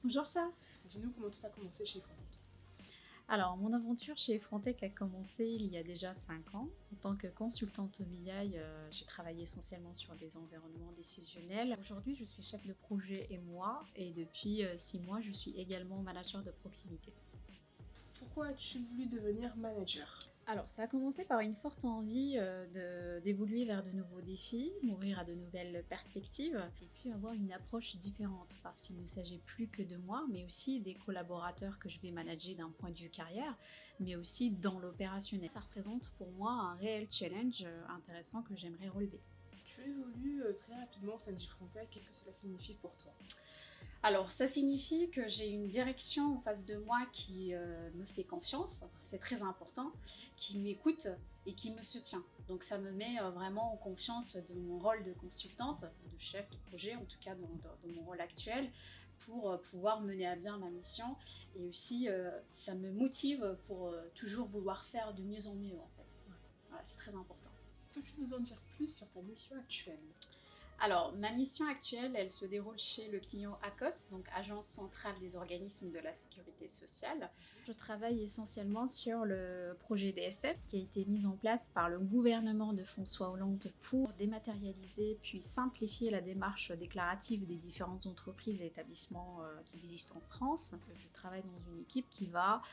Bonjour chat. Dis-nous comment tout a commencé chez Frontec. Alors, mon aventure chez Frontech a commencé il y a déjà 5 ans. En tant que consultante BI, j'ai travaillé essentiellement sur des environnements décisionnels. Aujourd'hui, je suis chef de projet et depuis 6 mois, je suis également manager de proximité. Pourquoi as-tu voulu devenir manager? Alors, ça a commencé par une forte envie d'évoluer vers de nouveaux défis, m'ouvrir à de nouvelles perspectives et puis avoir une approche différente parce qu'il ne s'agit plus que de moi, mais aussi des collaborateurs que je vais manager d'un point de vue carrière, mais aussi dans l'opérationnel. Ça représente pour moi un réel challenge intéressant que j'aimerais relever. Tu évolues très rapidement au sein de Frontec. Qu'est-ce que cela signifie pour toi? Alors, ça signifie que j'ai une direction en face de moi qui me fait confiance, c'est très important, qui m'écoute et qui me soutient. Donc ça me met vraiment en confiance de mon rôle de consultante, de chef de projet, en tout cas dans mon rôle actuel, pour pouvoir mener à bien ma mission. Et aussi, ça me motive pour toujours vouloir faire de mieux en mieux, en fait. Voilà, c'est très important. Peux-tu nous en dire plus sur ta mission actuelle? Alors, ma mission actuelle, elle se déroule chez le client ACOS, donc Agence centrale des organismes de la sécurité sociale. Je travaille essentiellement sur le projet DSF qui a été mis en place par le gouvernement de François Hollande pour dématérialiser puis simplifier la démarche déclarative des différentes entreprises et établissements qui existent en France. Je travaille dans une équipe qui va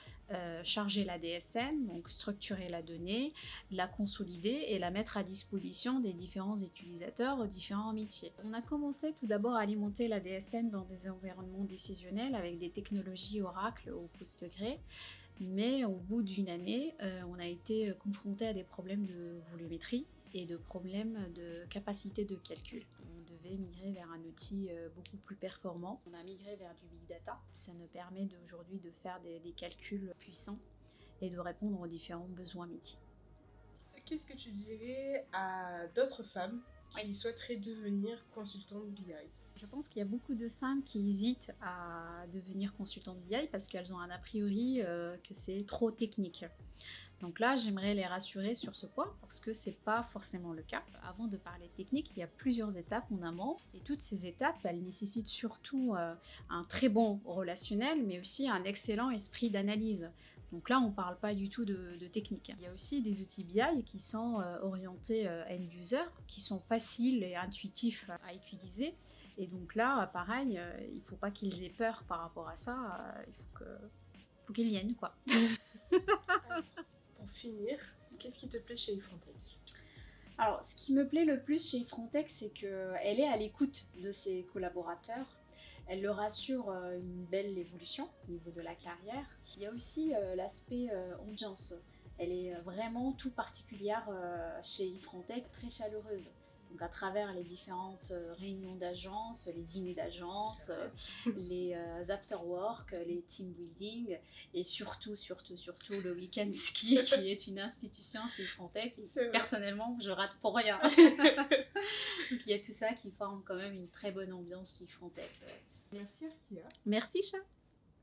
charger la DSN, donc structurer la donnée, la consolider et la mettre à disposition des différents utilisateurs aux différents métiers. On a commencé tout d'abord à alimenter la DSN dans des environnements décisionnels avec des technologies Oracle ou Postgre, mais au bout d'une année, on a été confronté à des problèmes de volumétrie et de problèmes de capacité de calcul. On devait migrer vers un outil beaucoup plus performant. On a migré vers du big data. Ça nous permet aujourd'hui de faire des calculs puissants et de répondre aux différents besoins métiers. Qu'est-ce que tu dirais à d'autres femmes qui souhaiteraient devenir consultantes BI? Je pense qu'il y a beaucoup de femmes qui hésitent à devenir consultantes BI parce qu'elles ont un a priori que c'est trop technique. Donc là, j'aimerais les rassurer sur ce point parce que c'est pas forcément le cas. Avant de parler technique, il y a plusieurs étapes en amont et toutes ces étapes, elles nécessitent surtout un très bon relationnel, mais aussi un excellent esprit d'analyse. Donc là, on ne parle pas du tout de technique. Il y a aussi des outils BI qui sont orientés end-user, qui sont faciles et intuitifs à utiliser. Et donc là, pareil, il ne faut pas qu'ils aient peur par rapport à ça. Il faut qu'ils viennent, quoi. Pour finir, qu'est-ce qui te plaît chez Frontec? Alors, ce qui me plaît le plus chez Frontech, c'est qu'elle est à l'écoute de ses collaborateurs. Elle leur assure une belle évolution au niveau de la carrière. Il y a aussi l'aspect ambiance. Elle est vraiment tout particulière chez Frontech, très chaleureuse. Donc à travers les différentes réunions d'agence, les dîners d'agence, les after-work, les team building et surtout le week-end ski qui est une institution chez Frontech et personnellement je rate pour rien. Donc il y a tout ça qui forme quand même une très bonne ambiance chez Frontech. Merci Arkia. Merci chat.